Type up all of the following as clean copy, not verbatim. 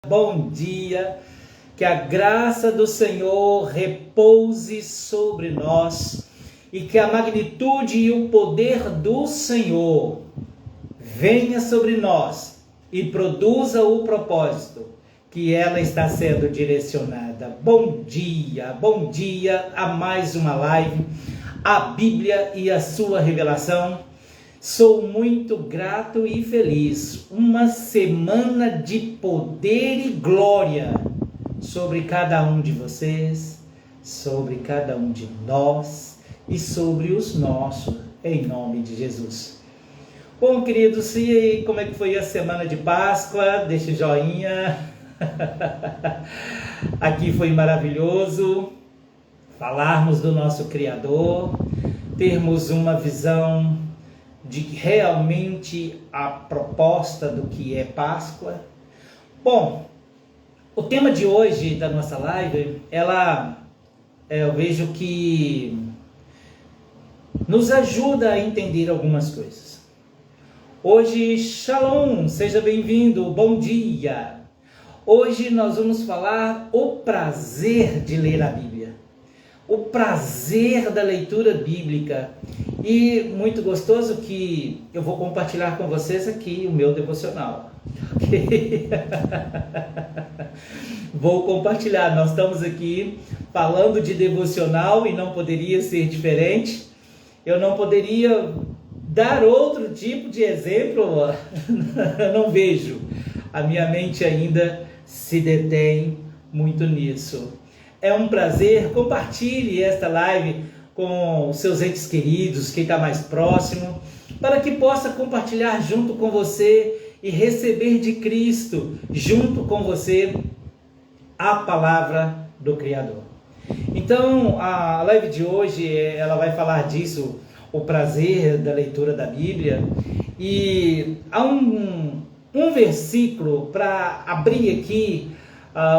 Bom dia, que a graça do Senhor repouse sobre nós e que a magnitude e o poder do Senhor venha sobre nós e produza o propósito que ela está sendo direcionada. Bom dia a mais uma live, a Bíblia e a sua revelação. Sou muito grato e feliz. Uma semana de poder e glória sobre cada um de vocês, sobre cada um de nós e sobre os nossos, em nome de Jesus. Bom, queridos, e aí, como é que foi a semana de Páscoa? Deixa o joinha. Aqui foi maravilhoso falarmos do nosso Criador, termos uma visão de realmente a proposta do que é Páscoa. Bom, o tema de hoje da nossa live, eu vejo que nos ajuda a entender algumas coisas. Hoje, Shalom, seja bem-vindo, bom dia. Hoje nós vamos falar o prazer de ler a Bíblia. O prazer da leitura bíblica. E muito gostoso que eu vou compartilhar com vocês aqui o meu devocional. Okay? Vou compartilhar. Nós estamos aqui falando de devocional e não poderia ser diferente. Eu não poderia dar outro tipo de exemplo. Eu não vejo. A minha mente ainda se detém muito nisso. É um prazer. Compartilhe esta live com os seus entes queridos, quem está mais próximo, para que possa compartilhar junto com você e receber de Cristo, junto com você, a palavra do Criador. Então, a live de hoje, ela vai falar disso, o prazer da leitura da Bíblia, e há um versículo para abrir aqui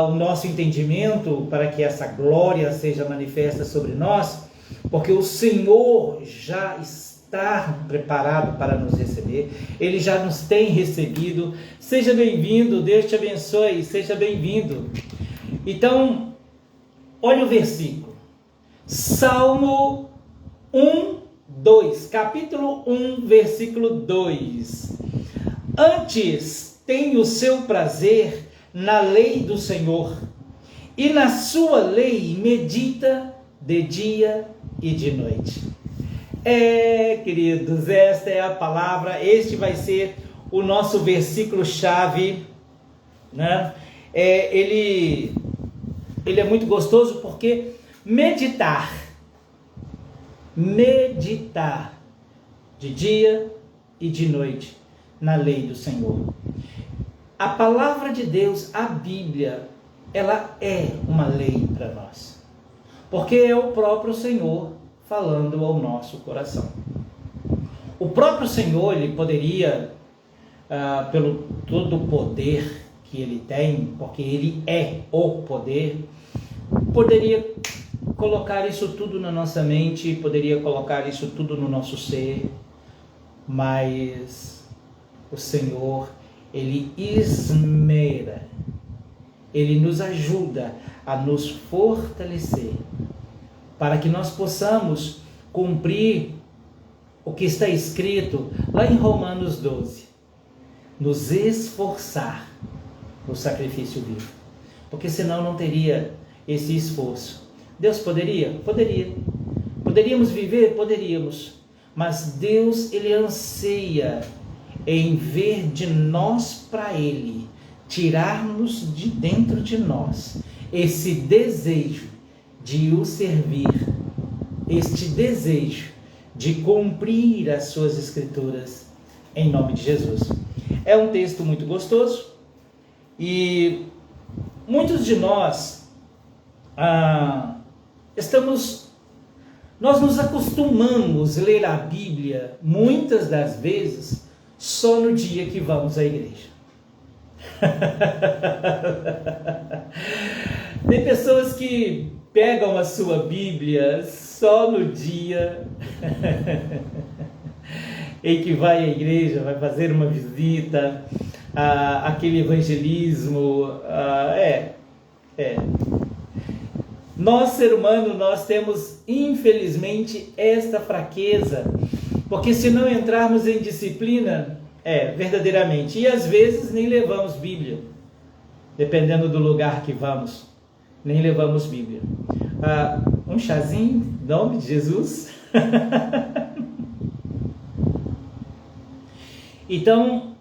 o nosso entendimento, para que essa glória seja manifesta sobre nós, porque o Senhor já está preparado para nos receber, Ele já nos tem recebido. Seja bem-vindo, Deus te abençoe, seja bem-vindo. Então, olha o versículo, Salmo 1:2, capítulo 1, versículo 2. Antes tem o seu prazer na lei do Senhor, e na sua lei medita de dia e de noite. Queridos, esta é a palavra, este vai ser o nosso versículo-chave, né? Ele é muito gostoso porque meditar de dia e de noite na lei do Senhor. A palavra de Deus, a Bíblia, ela é uma lei para nós, porque é o próprio Senhor falando ao nosso coração. O próprio Senhor, ele poderia, pelo todo o poder que ele tem, porque ele é o poder, poderia colocar isso tudo na nossa mente, poderia colocar isso tudo no nosso ser, mas o Senhor, Ele esmera, Ele nos ajuda a nos fortalecer, para que nós possamos cumprir o que está escrito lá em Romanos 12, nos esforçar no sacrifício vivo, porque senão não teria esse esforço. Deus poderia? Poderia. Poderíamos viver? Poderíamos, mas Deus, Ele anseia em ver de nós para Ele, tirar-nos de dentro de nós esse desejo de o servir, este desejo de cumprir as suas escrituras em nome de Jesus. É um texto muito gostoso e muitos de nós nós nos acostumamos a ler a Bíblia muitas das vezes só no dia que vamos à igreja. Tem pessoas que pegam a sua Bíblia só no dia em que vai à igreja, vai fazer uma visita, aquele evangelismo. Nós, ser humano, nós temos, infelizmente, esta fraqueza, porque se não entrarmos em disciplina, verdadeiramente, e às vezes nem levamos Bíblia, dependendo do lugar que vamos, nem levamos Bíblia. Um chazinho, em nome de Jesus. Então,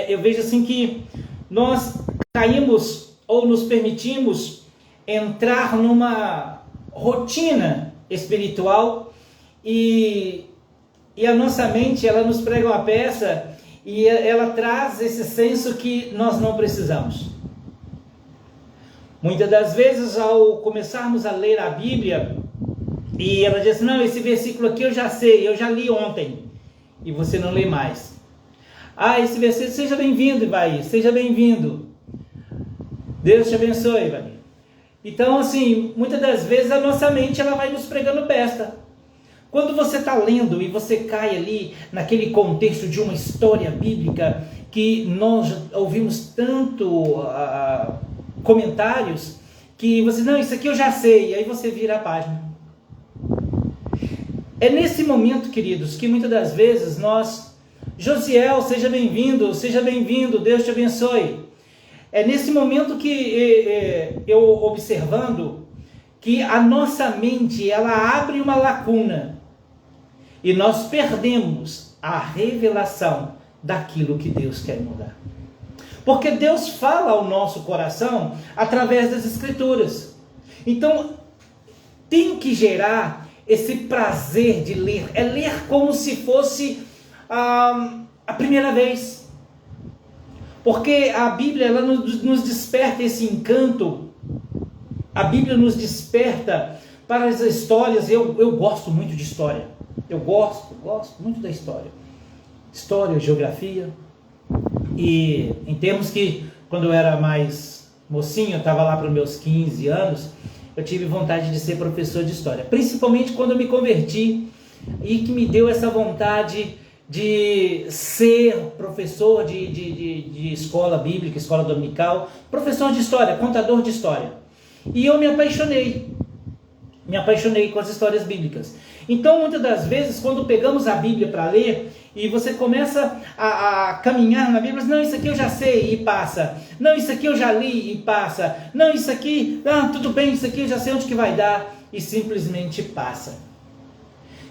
eu vejo assim que nós caímos ou nos permitimos entrar numa rotina espiritual e a nossa mente, ela nos prega uma peça e ela traz esse senso que nós não precisamos. Muitas das vezes, ao começarmos a ler a Bíblia, e ela diz, não, esse versículo aqui eu já sei, eu já li ontem, e você não lê mais. Esse versículo, seja bem-vindo, Ivaí, seja bem-vindo. Deus te abençoe, Ivaí. Então, assim, muitas das vezes a nossa mente, ela vai nos pregando peça. Quando você está lendo e você cai ali naquele contexto de uma história bíblica que nós ouvimos tanto comentários que você, não, isso aqui eu já sei, e aí você vira a página. É nesse momento, queridos, que muitas das vezes nós, Josiel, seja bem-vindo, Deus te abençoe. É nesse momento que eu observando que a nossa mente, ela abre uma lacuna e nós perdemos a revelação daquilo que Deus quer mudar. Porque Deus fala ao nosso coração através das Escrituras. Então, tem que gerar esse prazer de ler. É ler como se fosse a primeira vez. Porque a Bíblia, ela nos desperta esse encanto. A Bíblia nos desperta para as histórias. Eu gosto muito de história. Eu gosto muito da história. História, geografia. E em termos que, quando eu era mais mocinho, eu estava lá para os meus 15 anos, eu tive vontade de ser professor de história. Principalmente quando eu me converti e que me deu essa vontade de ser professor de escola bíblica, escola dominical, professor de história, contador de história. E eu me apaixonei com as histórias bíblicas. Então, muitas das vezes, quando pegamos a Bíblia para ler, e você começa a caminhar na Bíblia, não, isso aqui eu já sei, e passa. Não, isso aqui eu já li, e passa. Não, isso aqui, tudo bem, isso aqui eu já sei onde que vai dar, e simplesmente passa.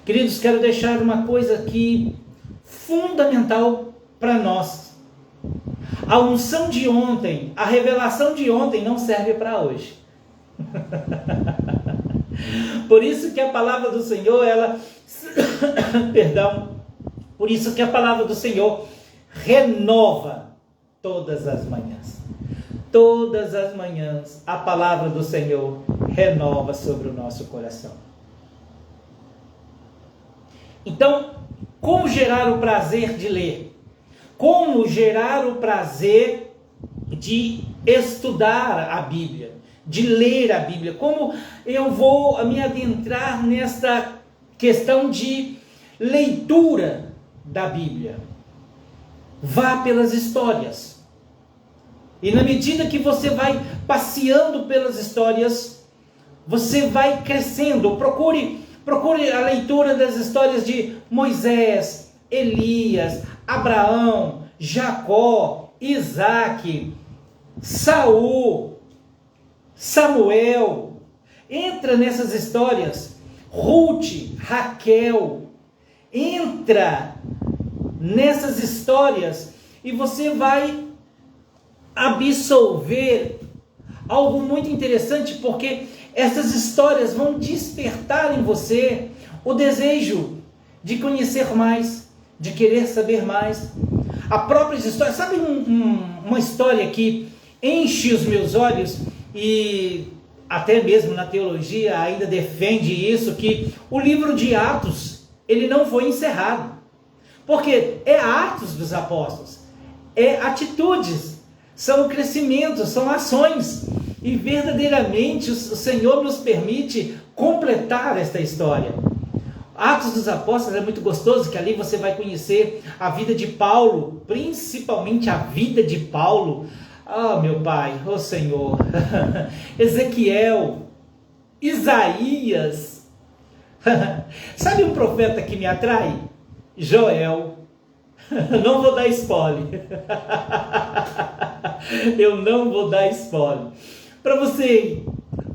Queridos, quero deixar uma coisa aqui fundamental para nós. A unção de ontem, a revelação de ontem não serve para hoje. Por isso que a palavra do Senhor, por isso que a palavra do Senhor renova todas as manhãs. Todas as manhãs a palavra do Senhor renova sobre o nosso coração. Então, como gerar o prazer de ler? Como gerar o prazer de estudar a Bíblia? De ler a Bíblia? Como eu vou me adentrar nesta questão de leitura da Bíblia? Vá pelas histórias. E na medida que você vai passeando pelas histórias, você vai crescendo. Procure a leitura das histórias de Moisés, Elias, Abraão, Jacó, Isaac, Saul, Samuel. Entra nessas histórias. Ruth, Raquel. Entra nessas histórias e você vai absorver algo muito interessante, porque essas histórias vão despertar em você o desejo de conhecer mais, de querer saber mais. A própria história, sabe uma história que enche os meus olhos, e até mesmo na teologia ainda defende isso, que o livro de Atos, ele não foi encerrado. Porque é Atos dos Apóstolos, é atitudes, são crescimentos, são ações. E verdadeiramente o Senhor nos permite completar esta história. Atos dos Apóstolos é muito gostoso, que ali você vai conhecer a vida de Paulo, principalmente a vida de Paulo. Ah, meu Pai, oh Senhor, Ezequiel, Isaías. Sabe um profeta que me atrai? Joel. Não vou dar spoiler. Eu não vou dar spoiler. Para você,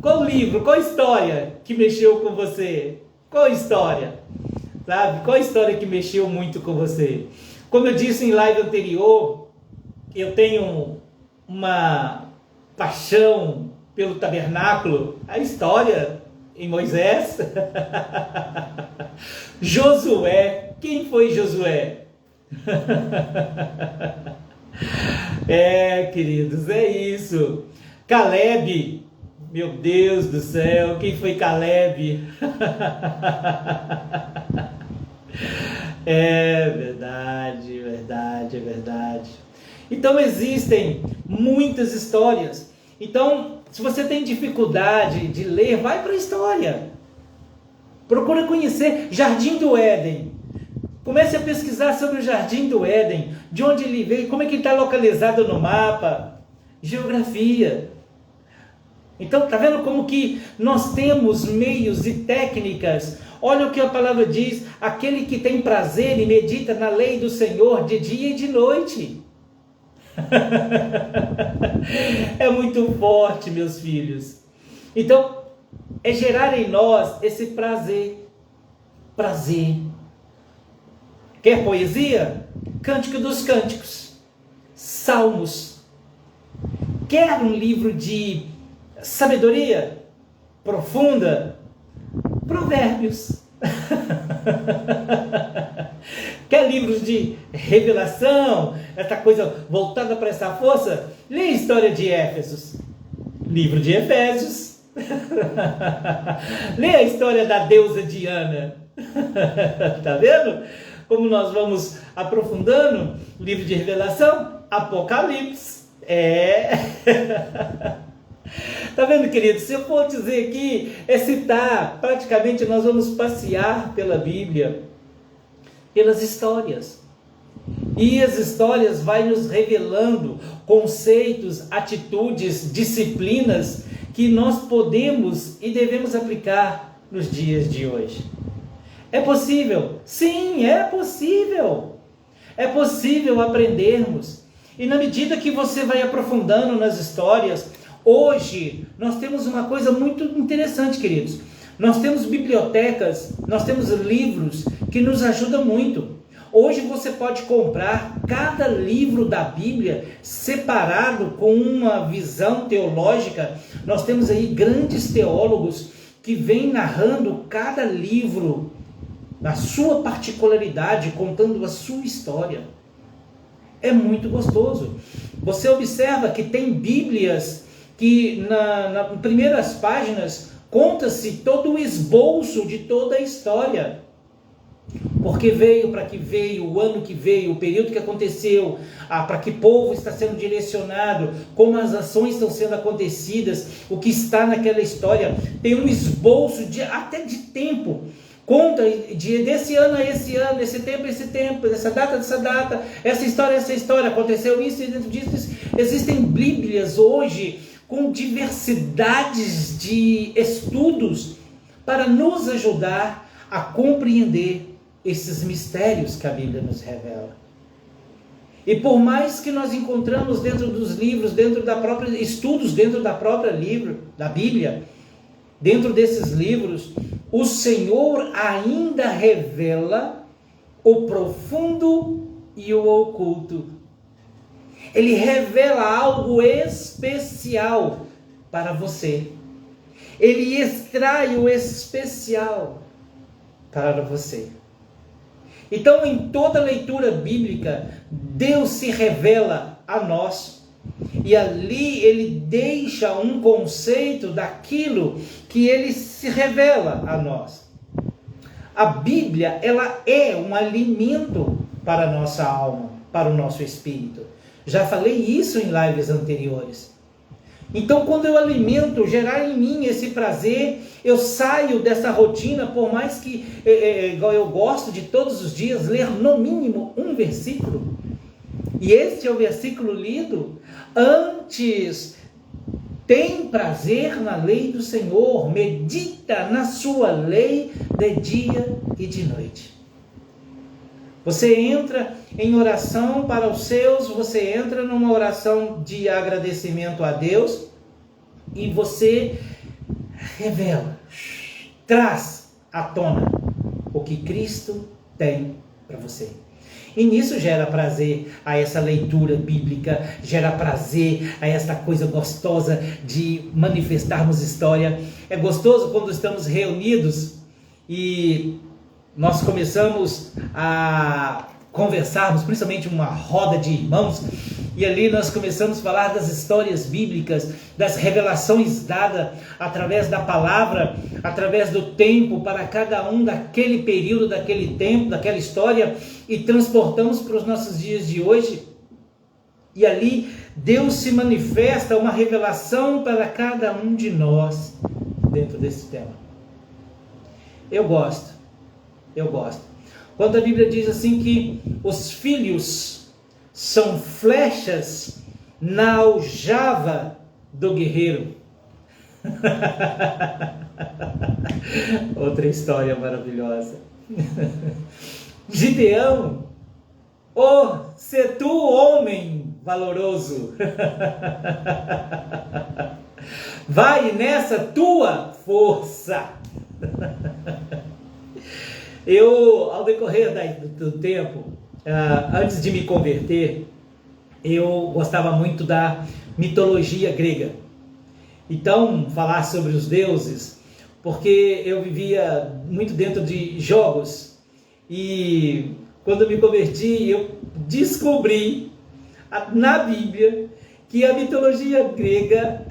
qual livro, qual história que mexeu com você? Qual história? Sabe? Qual história que mexeu muito com você? Como eu disse em live anterior, eu tenho uma paixão pelo tabernáculo, a história em Moisés. Josué, quem foi Josué? Queridos, é isso. Caleb, meu Deus do céu, quem foi Caleb? É verdade, verdade, é verdade. Então existem muitas histórias. Então, se você tem dificuldade de ler, vai para a história. Procura conhecer Jardim do Éden. Comece a pesquisar sobre o Jardim do Éden, de onde ele veio, como é que ele está localizado no mapa, geografia. Então, tá vendo como que nós temos meios e técnicas? Olha o que a palavra diz: aquele que tem prazer e medita na lei do Senhor de dia e de noite. É muito forte, meus filhos. Então, é gerar em nós esse prazer. Prazer. Quer poesia? Cântico dos Cânticos. Salmos. Quer um livro de sabedoria profunda? Provérbios. Quer livros de revelação, essa coisa voltada para essa força? Lê a história de Éfesos, livro de Efésios. Lê a história da deusa Diana. Tá vendo como nós vamos aprofundando? Livro de Revelação, Apocalipse. Tá vendo, queridos? Se eu for dizer aqui, citar, praticamente nós vamos passear pela Bíblia, pelas histórias. E as histórias vai nos revelando conceitos, atitudes, disciplinas que nós podemos e devemos aplicar nos dias de hoje. É possível? Sim, é possível. É possível aprendermos. E na medida que você vai aprofundando nas histórias, hoje nós temos uma coisa muito interessante, queridos. Nós temos bibliotecas, nós temos livros que nos ajudam muito. Hoje você pode comprar cada livro da Bíblia separado com uma visão teológica. Nós temos aí grandes teólogos que vêm narrando cada livro na sua particularidade, contando a sua história. É muito gostoso. Você observa que tem Bíblias que nas primeiras páginas conta-se todo o esboço de toda a história. Porque veio, para que veio, o ano que veio, o período que aconteceu, para que povo está sendo direcionado, como as ações estão sendo acontecidas, o que está naquela história. Tem um esboço até de tempo. Conta desse ano a esse ano, esse tempo, dessa data, essa história, aconteceu isso e dentro disso. Existem Bíblias hoje com diversidades de estudos para nos ajudar a compreender esses mistérios que a Bíblia nos revela. E por mais que nós encontramos dentro dos livros, estudos dentro da própria livro, da Bíblia, dentro desses livros, o Senhor ainda revela o profundo e o oculto. Ele revela algo especial para você. Ele extrai o especial para você. Então, em toda leitura bíblica, Deus se revela a nós. E ali ele deixa um conceito daquilo que ele se revela a nós. A Bíblia, ela é um alimento para a nossa alma, para o nosso espírito. Já falei isso em lives anteriores. Então, quando eu alimento, gerar em mim esse prazer, eu saio dessa rotina, por mais que igual eu gosto de todos os dias ler no mínimo um versículo. E este é o versículo lido. Antes, tem prazer na lei do Senhor, medita na sua lei de dia e de noite. Você entra em oração para os seus, você entra numa oração de agradecimento a Deus e você revela, traz à tona o que Cristo tem para você. E nisso gera prazer a essa leitura bíblica, gera prazer a essa coisa gostosa de manifestarmos história. É gostoso quando estamos reunidos e nós começamos a conversarmos, principalmente uma roda de irmãos, e ali nós começamos a falar das histórias bíblicas, das revelações dadas através da palavra, através do tempo, para cada um daquele período, daquele tempo, daquela história, e transportamos para os nossos dias de hoje, e ali Deus se manifesta, uma revelação para cada um de nós, dentro desse tema. Eu gosto. Quando a Bíblia diz assim que os filhos são flechas na aljava do guerreiro. Outra história maravilhosa. Gideão, se tu homem valoroso, vai nessa tua força. Eu, ao decorrer do tempo, antes de me converter, eu gostava muito da mitologia grega. Então, falar sobre os deuses, porque eu vivia muito dentro de jogos. E quando eu me converti, eu descobri na Bíblia que a mitologia grega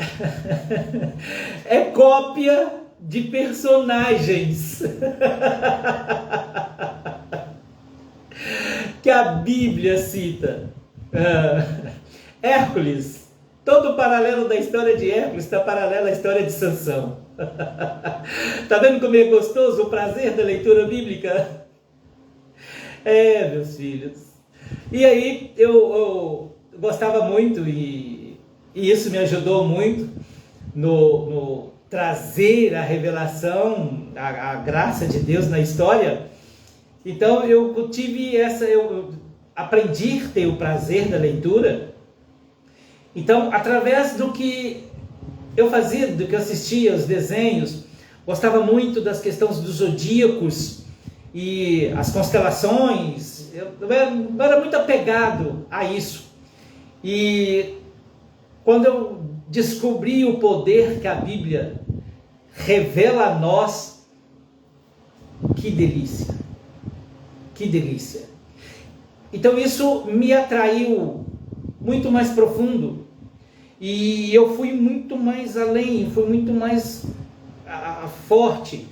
é cópia de personagens que a Bíblia cita. Hércules, todo o paralelo da história de Hércules está paralelo à história de Sansão. Está vendo como é gostoso o prazer da leitura bíblica? Meus filhos. E aí eu gostava muito e isso me ajudou muito no trazer a revelação, a graça de Deus na história. Então eu tive eu aprendi a ter o prazer da leitura. Então, através do que eu fazia, do que eu assistia, os desenhos, gostava muito das questões dos zodíacos e as constelações. Eu era muito apegado a isso. E quando eu descobri o poder que a Bíblia revela a nós, que delícia, que delícia. Então isso me atraiu muito mais profundo, e eu fui muito mais além, fui muito mais forte.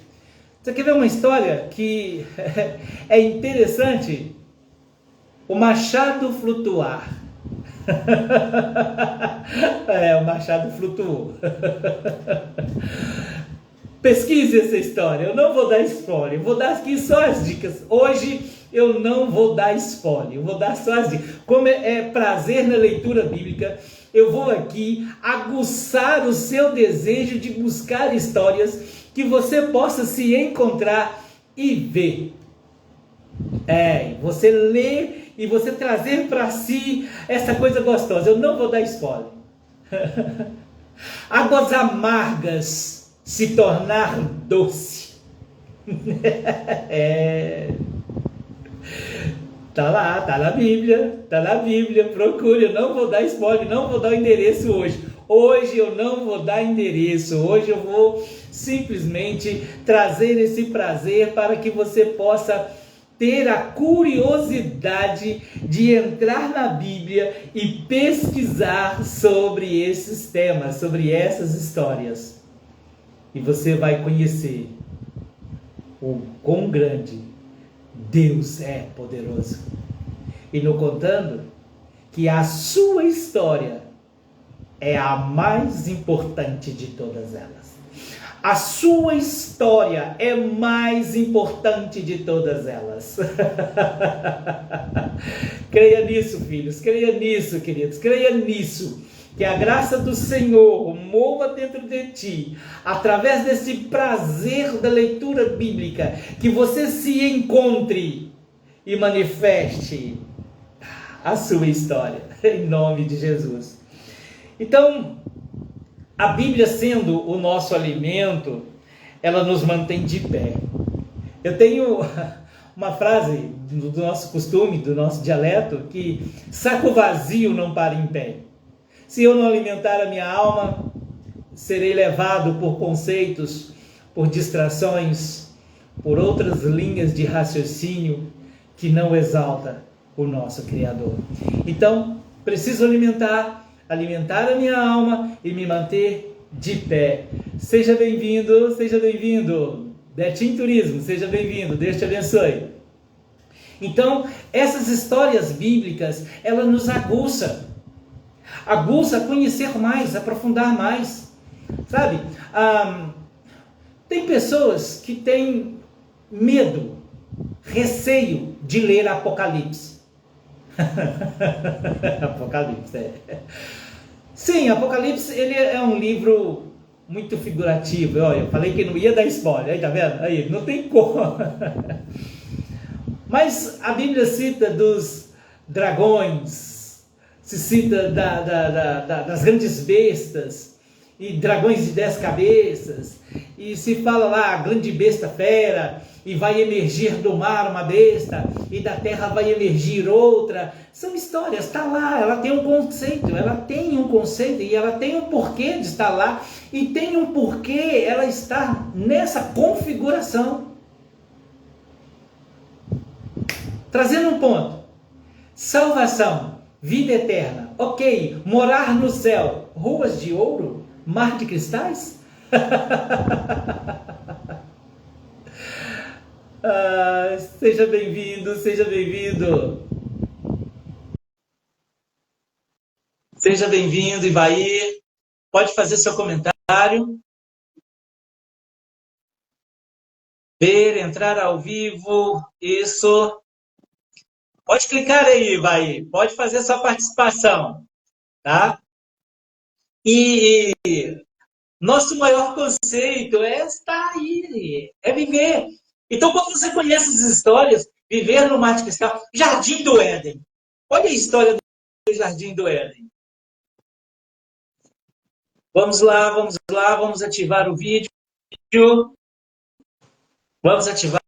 Você quer ver uma história que é interessante? O machado flutuar. O machado flutuou. Pesquise essa história. Eu não vou dar spoiler, eu vou dar aqui só as dicas. Hoje eu não vou dar spoiler, eu vou dar só as dicas. Como é prazer na leitura bíblica, eu vou aqui aguçar o seu desejo de buscar histórias que você possa se encontrar e ver. Você ler e você trazer para si essa coisa gostosa. Eu não vou dar spoiler. Águas amargas se tornar doce. Tá lá, tá na Bíblia, procure. Eu não vou dar spoiler, não vou dar o endereço hoje. Hoje eu não vou dar endereço, hoje eu vou simplesmente trazer esse prazer para que você possa ter a curiosidade de entrar na Bíblia e pesquisar sobre esses temas, sobre essas histórias. E você vai conhecer o quão grande Deus é poderoso. E no contando que a sua história é a mais importante de todas elas. A sua história é mais importante de todas elas. Creia nisso, filhos. Creia nisso, queridos. Creia nisso. Que a graça do Senhor mova dentro de ti, através desse prazer da leitura bíblica, que você se encontre e manifeste a sua história, em nome de Jesus. Então, a Bíblia sendo o nosso alimento, ela nos mantém de pé. Eu tenho uma frase do nosso costume, do nosso dialeto, que saco vazio não para em pé. Se eu não alimentar a minha alma, serei levado por conceitos, por distrações, por outras linhas de raciocínio que não exalta o nosso Criador. Então, preciso alimentar a minha alma e me manter de pé. Seja bem-vindo, seja bem-vindo. Betim Turismo, seja bem-vindo. Deus te abençoe. Então, essas histórias bíblicas, ela nos aguça a conhecer mais, aprofundar mais. Sabe? Tem pessoas que têm medo, receio de ler Apocalipse. Apocalipse, é. Sim, Apocalipse, ele é um livro muito figurativo. Olha, eu falei que não ia dar spoiler, aí tá vendo? Aí, não tem como. Mas a Bíblia cita dos dragões, se cita das grandes bestas, e dragões de 10 cabeças, e se fala lá, a grande besta fera, e vai emergir do mar uma besta, e da terra vai emergir outra. São histórias, está lá, ela tem um conceito, e ela tem um porquê de estar lá, e tem um porquê ela estar nessa configuração. Trazendo um ponto, salvação, vida eterna, ok, morar no céu, ruas de ouro, mar de cristais? Seja bem-vindo, seja bem-vindo. Seja bem-vindo, Ivaí. Pode fazer seu comentário. Ver, entrar ao vivo, isso. Pode clicar aí, Ivaí. Pode fazer sua participação, tá? E nosso maior conceito é estar aí, é viver. Então, quando você conhece as histórias, viver no Mar de Cristal, Jardim do Éden. Olha a história do Jardim do Éden. Vamos lá, vamos ativar o vídeo. Vamos ativar.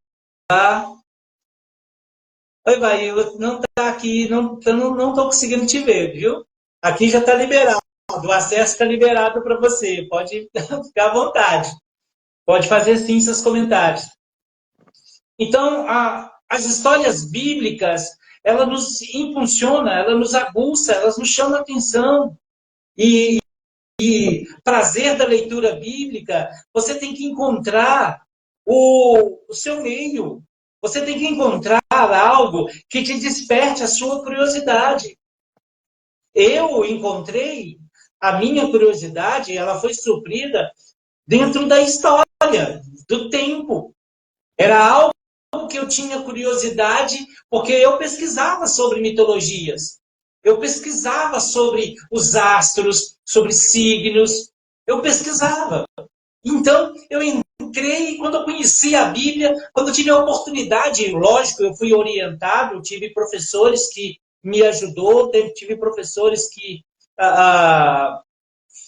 Oi, vai, não está aqui, não estou conseguindo te ver, viu? Aqui já está liberado, o acesso está liberado para você, pode ficar à vontade. Pode fazer sim seus comentários. Então, as histórias bíblicas, ela nos impulsiona, ela nos aguça, elas nos chamam a atenção. E prazer da leitura bíblica, você tem que encontrar o seu meio. Você tem que encontrar algo que te desperte a sua curiosidade. Eu encontrei a minha curiosidade, ela foi suprida dentro da história, do tempo. Era algo que eu tinha curiosidade, porque eu pesquisava sobre mitologias. Eu pesquisava sobre os astros, sobre signos. Eu pesquisava. Então, eu entrei, quando eu conheci a Bíblia, quando eu tive a oportunidade, lógico, eu fui orientado, tive professores que me ajudou, tive professores que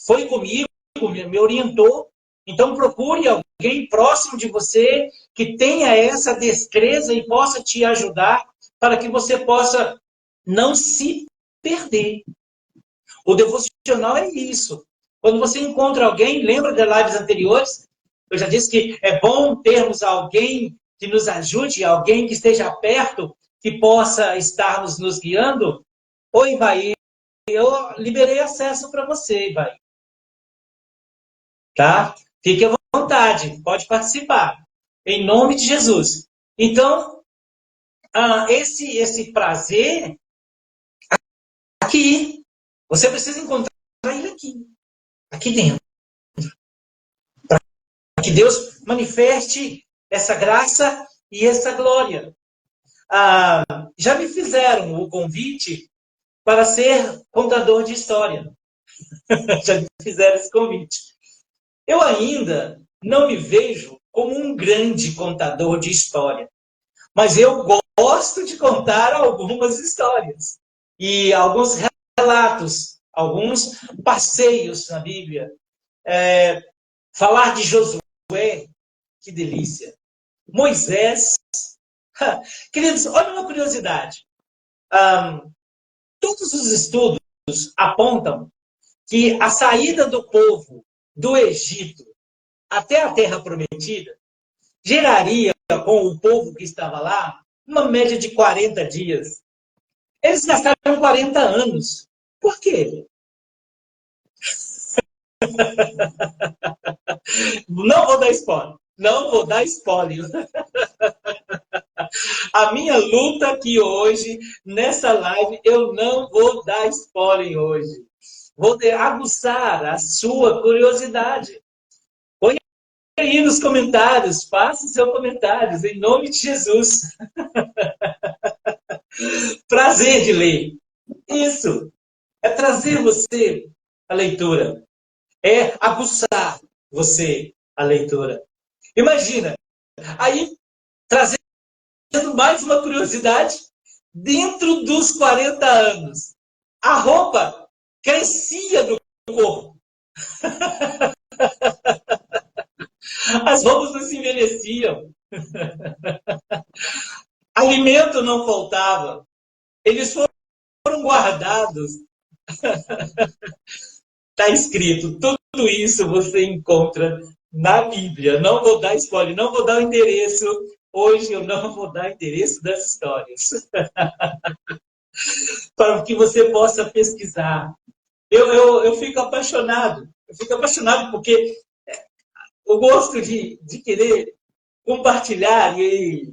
foi comigo, me orientou. Então, procure alguém próximo de você que tenha essa destreza e possa te ajudar para que você possa não se perder. O devocional é isso. Quando você encontra alguém, lembra de lives anteriores? Eu já disse que é bom termos alguém que nos ajude, alguém que esteja perto, que possa estar nos guiando. Oi, Ivaí, eu liberei acesso para você, Ivaí. Tá? Fique à vontade, pode participar. Em nome de Jesus. Então, esse prazer aqui, você precisa encontrar ele aqui dentro. Para que Deus manifeste essa graça e essa glória. Já me fizeram o convite para ser contador de história. Já me fizeram esse convite. Eu ainda não me vejo como um grande contador de história, mas eu gosto de contar algumas histórias e alguns relatos, alguns passeios na Bíblia. Falar de Josué, que delícia. Moisés. Queridos, olha uma curiosidade. Todos os estudos apontam que a saída do povo do Egito até a Terra Prometida geraria, com o povo que estava lá, uma média de 40 dias. Eles gastaram 40 anos. Por quê? Não vou dar spoiler. Não vou dar spoiler. A minha luta aqui hoje, nessa live, eu não vou dar spoiler hoje. Vou aguçar a sua curiosidade. Põe aí nos comentários, faça seus comentários, em nome de Jesus. Prazer de ler. Isso. É trazer você à leitura. É aguçar você à leitura. Imagina, aí trazendo mais uma curiosidade, dentro dos 40 anos, a roupa crescia do corpo. As roupas não se envelheciam. Alimento não faltava. Eles foram guardados. Está escrito, tudo isso você encontra na Bíblia. Não vou dar spoiler, não vou dar o endereço. Hoje eu não vou dar o endereço das histórias. Para que você possa pesquisar. Eu fico apaixonado. Eu fico apaixonado porque eu gosto de querer compartilhar e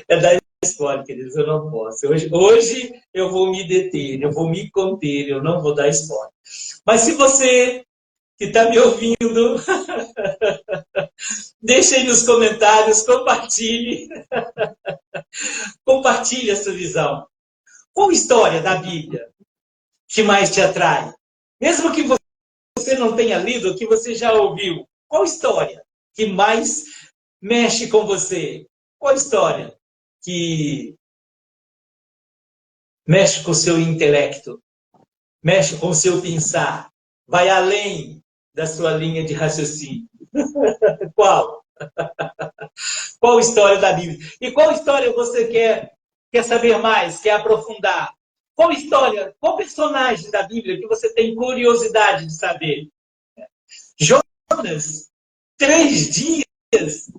é dar spoiler, queridos, eu não posso. Hoje eu vou me deter, eu vou me conter, eu não vou dar spoiler. Mas se você que está me ouvindo, deixe aí nos comentários, compartilhe essa visão. Qual história da Bíblia que mais te atrai? Mesmo que você não tenha lido, que você já ouviu, qual história que mais mexe com você? Qual história que mexe com o seu intelecto, mexe com o seu pensar, vai além da sua linha de raciocínio? Qual? Qual história da Bíblia? E qual história você quer saber mais, quer aprofundar? Qual história, qual personagem da Bíblia que você tem curiosidade de saber? Jonas, 3 dias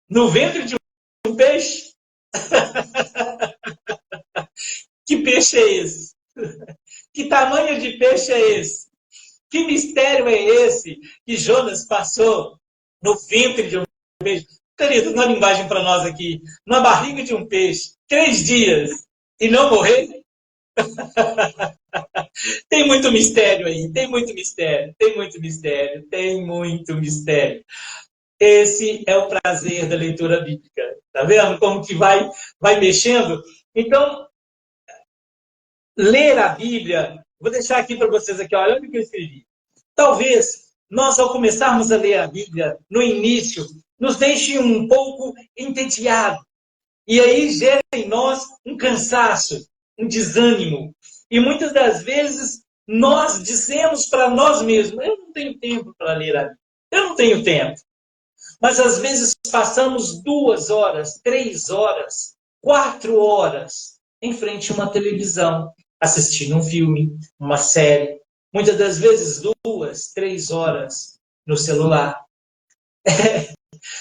no ventre de um peixe? Que peixe é esse? Que tamanho de peixe é esse? Que mistério é esse que Jonas passou no ventre de um peixe? Querido, na linguagem para nós aqui, na barriga de um peixe, 3 dias e não morrer? Tem muito mistério aí, tem muito mistério, tem muito mistério, tem muito mistério. Esse é o prazer da leitura bíblica. Tá vendo como que vai mexendo? Então, ler a Bíblia, vou deixar aqui para vocês aqui, olha o que eu escrevi. Talvez nós, ao começarmos a ler a Bíblia, no início, nos deixe um pouco entediado. E aí gera em nós um cansaço, um desânimo. E muitas das vezes nós dizemos para nós mesmos, eu não tenho tempo para ler a Bíblia. Eu não tenho tempo. Mas às vezes passamos 2 horas, 3 horas, 4 horas em frente a uma televisão, assistindo um filme, uma série. Muitas das vezes 2, 3 horas no celular.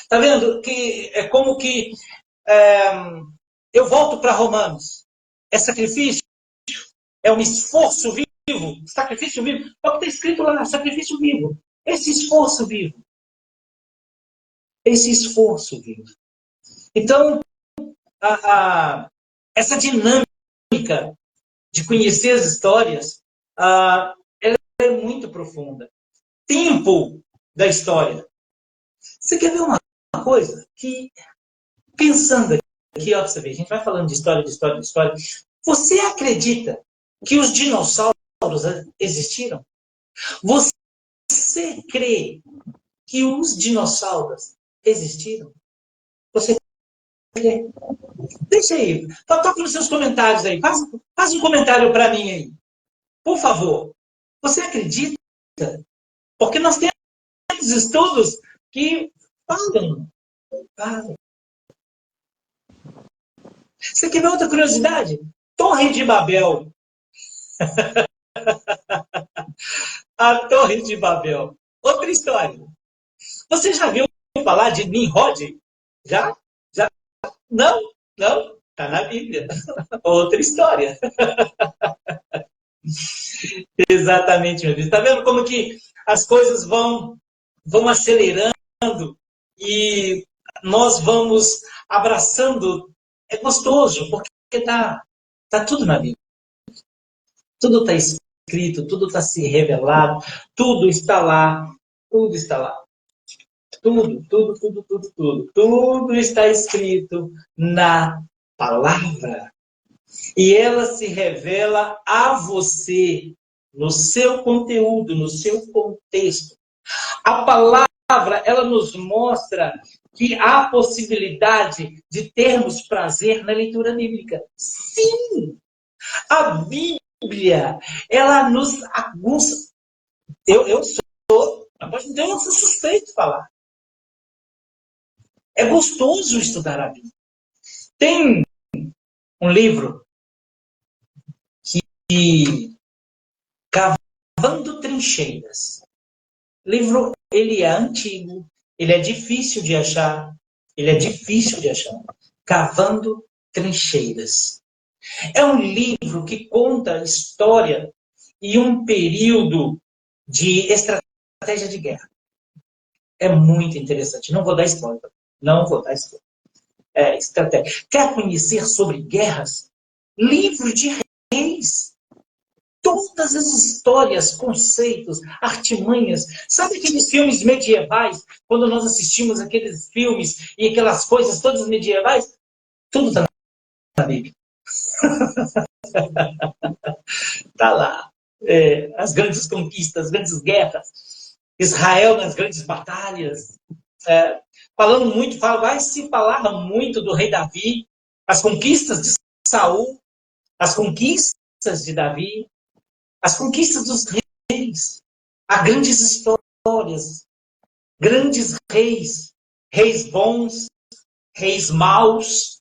Tá vendo? Que é como que eu volto para Romanos. É sacrifício? É um esforço vivo? Sacrifício vivo? É o que está escrito lá, sacrifício vivo. Esse esforço vivo. Esse esforço vivo. Então, essa dinâmica de conhecer as histórias, ela é muito profunda. Tempo da história. Você quer ver uma coisa? Que, pensando aqui, ó, pra você ver, a gente vai falando de história, de história, de história. Você acredita que os dinossauros existiram? Você crê que os dinossauros existiram? Você crê? Deixa aí. Toca nos seus comentários aí. Faz um comentário para mim aí. Por favor. Você acredita? Porque nós temos estudos que falam. Você quer ver outra curiosidade? Torre de Babel. A Torre de Babel. Outra história. Você já viu falar de Nimrod? Já? Já? Não? Não? Está na Bíblia. Outra história. Exatamente, meu Deus. Está vendo como que as coisas vão acelerando e nós vamos abraçando? É gostoso, porque tá tudo na Bíblia. Tudo está escrito, tudo está se revelado, tudo está lá. Tudo está lá. Tudo está escrito na palavra. E ela se revela a você, no seu conteúdo, no seu contexto. A palavra, ela nos mostra que há possibilidade de termos prazer na leitura bíblica. Sim! A Bíblia, ela nos aguça. Eu sou, mas Deus, eu sou suspeito de falar. É gostoso estudar a Bíblia. Tem um livro que Cavando Trincheiras. O livro, ele é antigo, ele é difícil de achar. Cavando Trincheiras. É um livro que conta a história e um período de estratégia de guerra. É muito interessante. Não vou dar spoiler. Estratégia. Quer conhecer sobre guerras? Livro de reis. Todas as histórias, conceitos, artimanhas. Sabe aqueles filmes medievais? Quando nós assistimos aqueles filmes e aquelas coisas todas medievais? Tudo está na Bíblia. Está lá. As grandes conquistas, as grandes guerras. Israel nas grandes batalhas. Vai se falar muito do rei Davi, as conquistas de Saul, as conquistas de Davi, as conquistas dos reis, há grandes histórias, grandes reis bons, reis maus,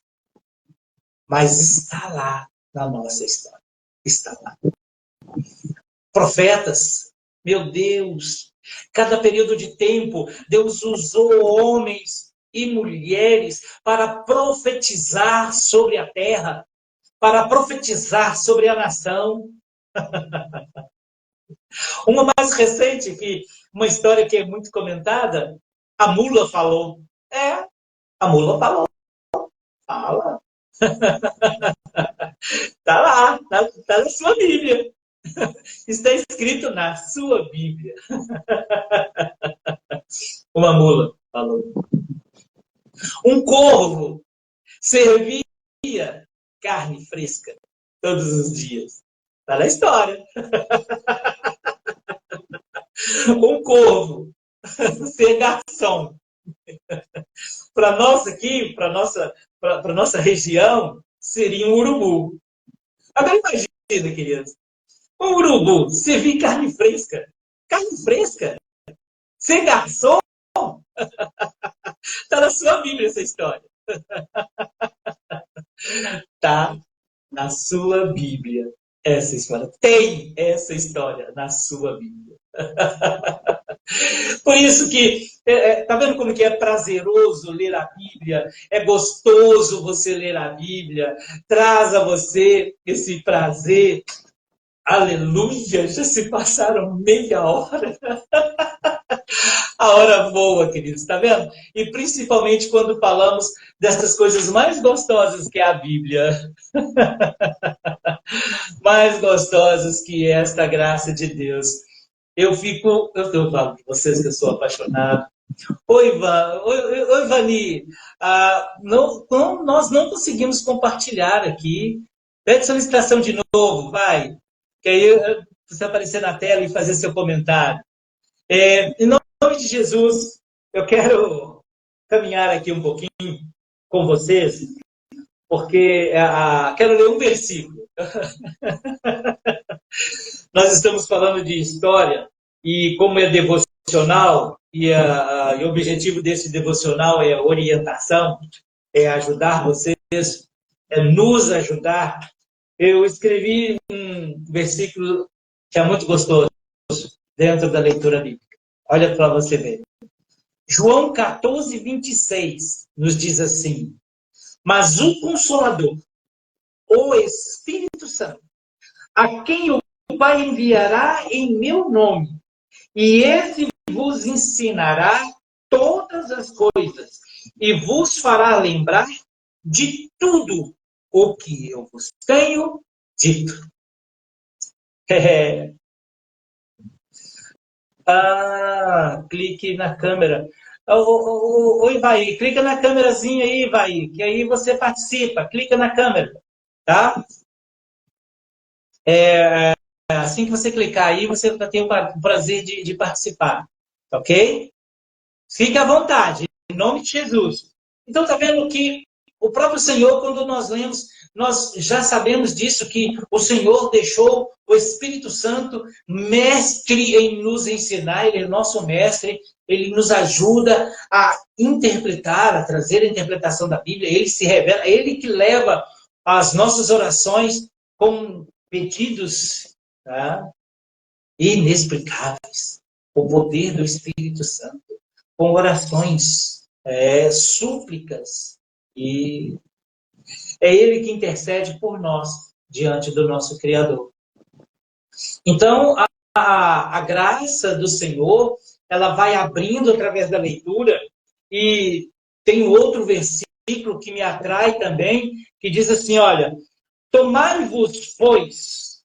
mas está lá na nossa história, está lá. Profetas, meu Deus, cada período de tempo, Deus usou homens e mulheres para profetizar sobre a terra, para profetizar sobre a nação. Uma mais recente, uma história que é muito comentada, a mula falou. A mula falou. Fala. Está lá, está na sua Bíblia. Está escrito na sua Bíblia. Uma mula falou. Um corvo servia carne fresca todos os dias. Está na história. Um corvo ser garçom. Para nós aqui, para nossa região, seria um urubu. Agora imagina, queridos. Um urubu servir carne fresca. Carne fresca? Ser garçom? Está na sua Bíblia essa história. Está na sua Bíblia essa história. Tem essa história na sua Bíblia. Por isso que, tá vendo como que é prazeroso ler a Bíblia? É gostoso você ler a Bíblia. Traz a você esse prazer. Aleluia! Já se passaram meia hora. A hora voa, queridos, está vendo? E principalmente quando falamos dessas coisas mais gostosas que é a Bíblia. Mais gostosas que esta graça de Deus. Eu falo para vocês que eu sou apaixonado. Oi, Ivan. Oi, Vani. Nós não conseguimos compartilhar aqui. Pede solicitação de novo, vai. Que aí você aparecer na tela e fazer seu comentário. Em nome de Jesus, eu quero caminhar aqui um pouquinho com vocês, porque quero ler um versículo. Nós estamos falando de história e como é devocional, e o objetivo desse devocional é orientação, é ajudar vocês, é nos ajudar. Eu escrevi um versículo que é muito gostoso dentro da leitura bíblica. Olha para você ver. João 14, 26 nos diz assim: mas o Consolador, o Espírito Santo, a quem o Pai enviará em meu nome, e esse vos ensinará todas as coisas, e vos fará lembrar de tudo o que eu vos tenho dito. Clique na câmera. Oi, vai, clica na câmerazinha aí, vai, que aí você participa. Clica na câmera, tá? Assim que você clicar aí, você vai ter o prazer de participar, ok? Fique à vontade, em nome de Jesus. Então, tá vendo que o próprio Senhor, quando nós lemos, nós já sabemos disso, que o Senhor deixou o Espírito Santo mestre em nos ensinar, Ele é nosso mestre, Ele nos ajuda a interpretar, a trazer a interpretação da Bíblia, Ele se revela, Ele que leva as nossas orações com pedidos, tá? Inexplicáveis. O poder do Espírito Santo, com orações, súplicas, e é Ele que intercede por nós diante do nosso Criador. Então, a graça do Senhor, ela vai abrindo através da leitura, e tem outro versículo que me atrai também, que diz assim, olha, tomai-vos, pois,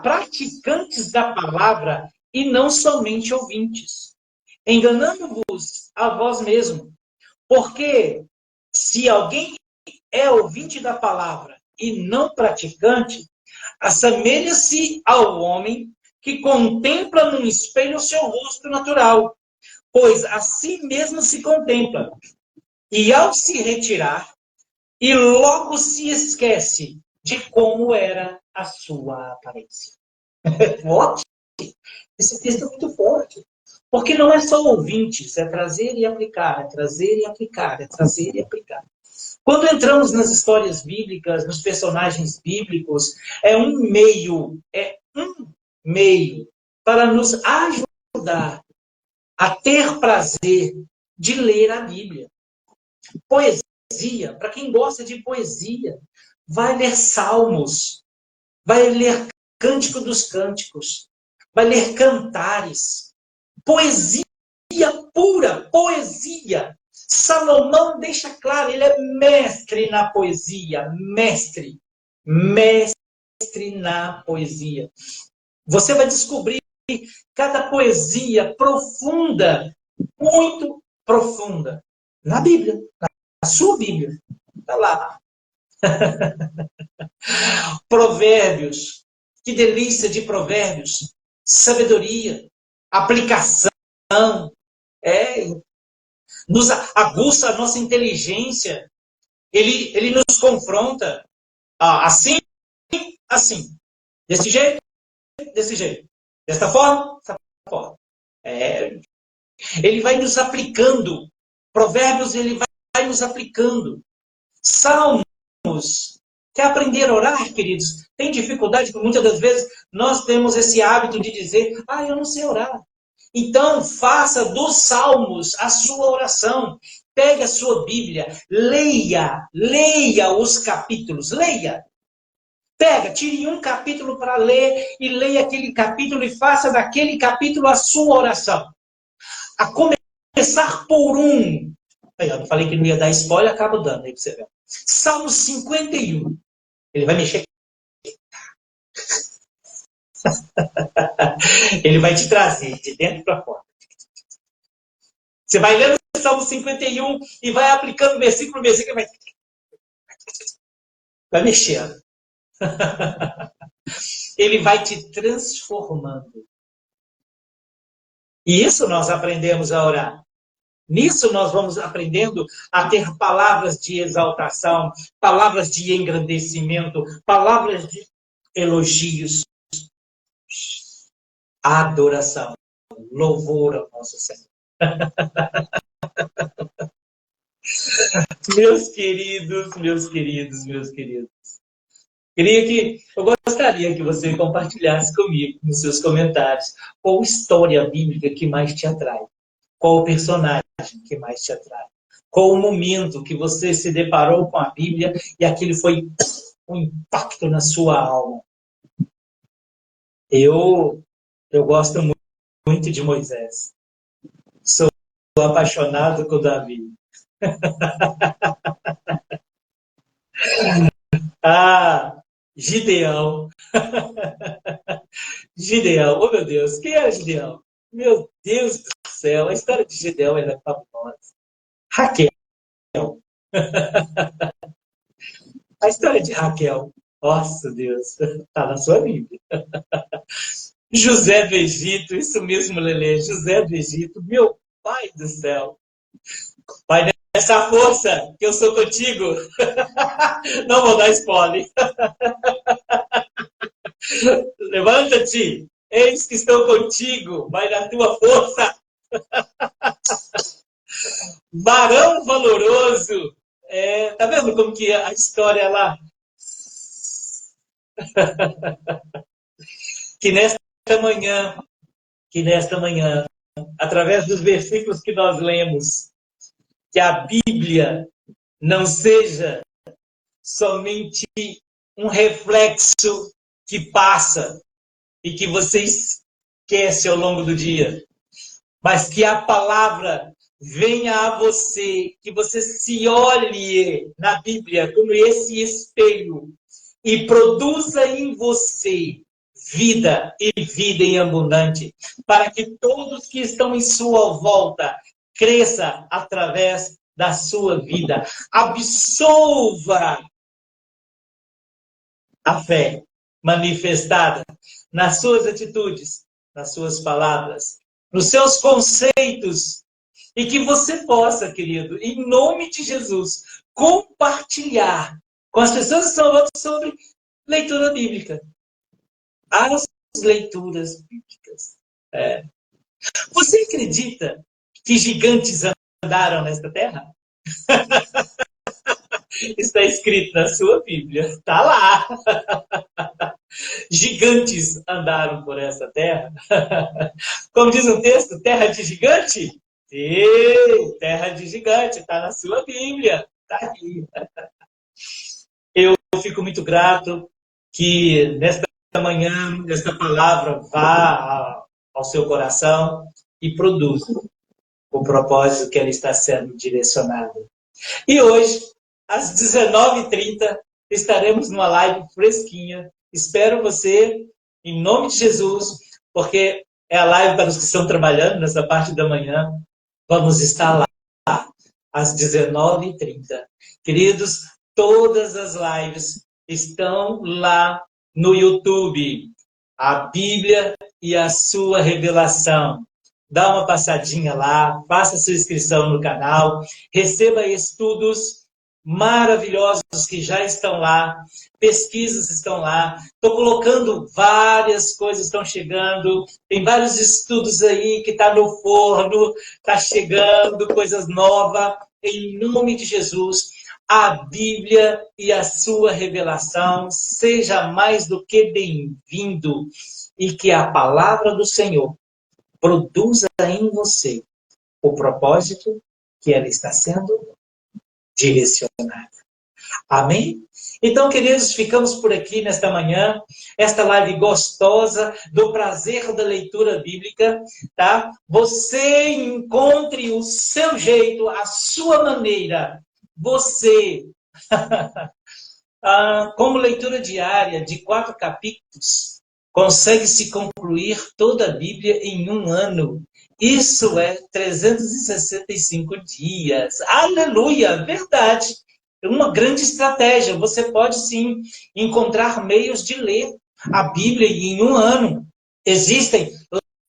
praticantes da palavra e não somente ouvintes, enganando-vos a vós mesmo. Porque se alguém é ouvinte da palavra e não praticante, assemelha-se ao homem que contempla num espelho o seu rosto natural, pois a si mesmo se contempla, e ao se retirar, e logo se esquece de como era a sua aparência. É forte. Esse texto é muito forte. Porque não é só ouvintes, é trazer e aplicar, é trazer e aplicar, é trazer e aplicar. Quando entramos nas histórias bíblicas, nos personagens bíblicos, é um meio para nos ajudar a ter prazer de ler a Bíblia. Poesia, para quem gosta de poesia, vai ler Salmos, vai ler Cântico dos Cânticos, vai ler Cantares, poesia pura, poesia. Salomão deixa claro, ele é mestre na poesia, mestre na poesia. Você vai descobrir cada poesia profunda, muito profunda, na Bíblia, na sua Bíblia, está lá. Provérbios, que delícia de provérbios, sabedoria, aplicação, nos aguça a nossa inteligência, ele nos confronta, assim, desse jeito, desta forma, ele vai nos aplicando, provérbios ele vai nos aplicando, salmos, quer aprender a orar, queridos? Tem dificuldade, porque muitas das vezes nós temos esse hábito de dizer, eu não sei orar. Então, faça dos salmos a sua oração. Pegue a sua Bíblia, leia os capítulos, leia. Pega, tire um capítulo para ler e leia aquele capítulo e faça daquele capítulo a sua oração. A começar por um. Aí, eu falei que não ia dar spoiler, acabo dando aí para você ver. Salmo 51. Ele vai mexer. Ele vai te trazer de dentro para fora. Você vai lendo o Salmo 51 e vai aplicando versículo por versículo. Vai mexendo. Ele vai te transformando. E isso nós aprendemos a orar. Nisso nós vamos aprendendo a ter palavras de exaltação, palavras de engrandecimento, palavras de elogios, adoração, louvor ao nosso Senhor. Meus queridos, meus queridos, meus queridos. Eu gostaria que você compartilhasse comigo nos seus comentários qual história bíblica que mais te atrai. Qual o personagem que mais te atrai? Qual o momento que você se deparou com a Bíblia e aquilo foi um impacto na sua alma? Eu gosto muito de Moisés. Sou apaixonado com Davi. Ah, Gideão. Gideão, oh meu Deus, quem era Gideão? Meu Deus do céu, a história de Gideão era fabulosa. Raquel. A história de Raquel. Nossa, Deus, está na sua Bíblia. José do Egito, isso mesmo, Lelê. José do Egito, meu pai do céu. Vai nessa força que eu sou contigo. Não vou dar spoiler. Levanta-te, eis que estou contigo, vai na tua força. Varão valoroso. Tá vendo como que a história lá? Que nesta manhã, através dos versículos que nós lemos, que a Bíblia não seja somente um reflexo que passa e que você esquece ao longo do dia, mas que a palavra venha a você, que você se olhe na Bíblia como esse espelho e produza em você vida e vida em abundante, para que todos que estão em sua volta cresça através da sua vida. Absolva a fé manifestada nas suas atitudes, nas suas palavras, nos seus conceitos, e que você possa, querido, em nome de Jesus, compartilhar com as pessoas que estão falando sobre leitura bíblica. As leituras bíblicas. Você acredita que gigantes andaram nesta terra? Está escrito na sua Bíblia. Está lá. Gigantes andaram por essa terra. Como diz o texto, terra de gigante? Sim, terra de gigante. Está na sua Bíblia. Está aqui. Eu fico muito grato que nesta manhã, esta palavra vá ao seu coração e produza o propósito que ela está sendo direcionada. E hoje, às 19h30, estaremos numa live fresquinha. Espero você, em nome de Jesus, porque é a live para os que estão trabalhando nessa parte da manhã. Vamos estar lá, às 19h30. Queridos, todas as lives estão lá no YouTube. A Bíblia e a sua revelação. Dá uma passadinha lá, faça sua inscrição no canal, receba estudos maravilhosos que já estão lá, pesquisas estão lá, estou colocando várias coisas, estão chegando, tem vários estudos aí que está no forno, está chegando, coisas novas, em nome de Jesus, a Bíblia e a sua revelação seja mais do que bem-vindo e que a palavra do Senhor produza em você o propósito que ela está sendo direcionada. Amém? Então, queridos, ficamos por aqui nesta manhã, esta live gostosa do prazer da leitura bíblica, tá? Você encontre o seu jeito, a sua maneira. Você, como leitura diária de 4 capítulos, consegue se concluir toda a Bíblia em um ano. Isso é 365 dias. Aleluia! Verdade! Uma grande estratégia. Você pode, sim, encontrar meios de ler a Bíblia em um ano. Existem.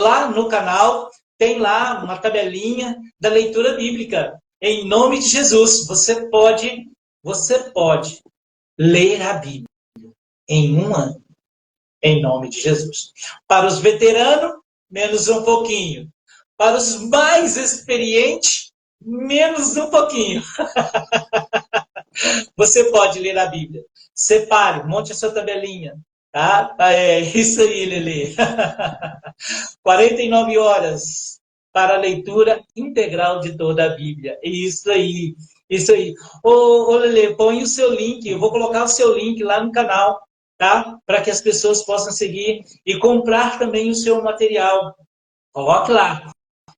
Lá no canal, tem lá uma tabelinha da leitura bíblica. Em nome de Jesus, você pode ler a Bíblia em um ano. Em nome de Jesus. Para os veteranos, menos um pouquinho. Para os mais experientes, menos um pouquinho. Você pode ler a Bíblia. Separe, monte a sua tabelinha. Tá? É isso aí, Lelê. 49 horas para a leitura integral de toda a Bíblia. Isso aí. Isso aí. Ô, Lelê, põe o seu link. Eu vou colocar o seu link lá no canal, tá? Para que as pessoas possam seguir e comprar também o seu material. Coloque lá,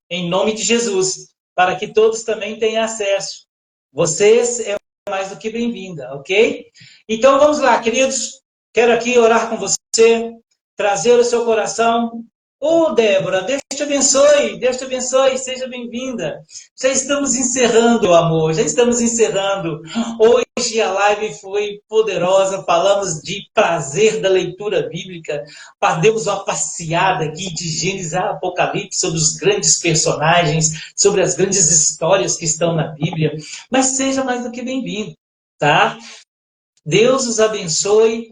em nome de Jesus, para que todos também tenham acesso. Vocês é mais do que bem-vinda, ok? Então vamos lá, queridos. Quero aqui orar com você, trazer o seu coração. Débora, Deus te abençoe, seja bem-vinda. Já estamos encerrando, amor, já estamos encerrando. Hoje a live foi poderosa, falamos de prazer da leitura bíblica, demos uma passeada aqui de Gênesis a Apocalipse sobre os grandes personagens, sobre as grandes histórias que estão na Bíblia, mas seja mais do que bem-vindo, tá? Deus os abençoe,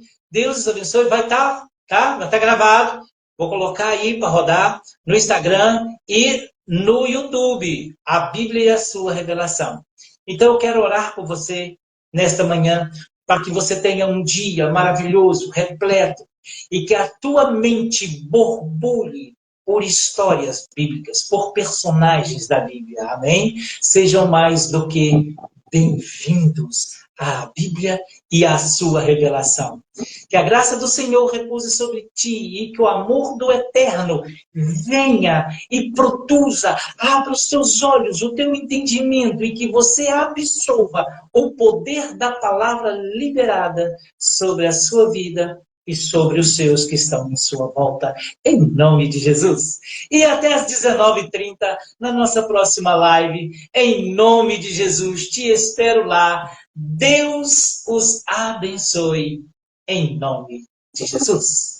vai estar, tá? Vai estar gravado, vou colocar aí para rodar no Instagram e no YouTube, a Bíblia e a sua revelação. Então eu quero orar por você nesta manhã, para que você tenha um dia maravilhoso, repleto, e que a tua mente borbulhe por histórias bíblicas, por personagens da Bíblia. Amém? Sejam mais do que bem-vindos à Bíblia e à sua revelação. Que a graça do Senhor repouse sobre ti e que o amor do Eterno venha e produza, abra os teus olhos, o teu entendimento e que você absorva o poder da palavra liberada sobre a sua vida e sobre os seus que estão em sua volta, em nome de Jesus. E até às 19h30, na nossa próxima live, em nome de Jesus, te espero lá. Deus os abençoe, em nome de Jesus.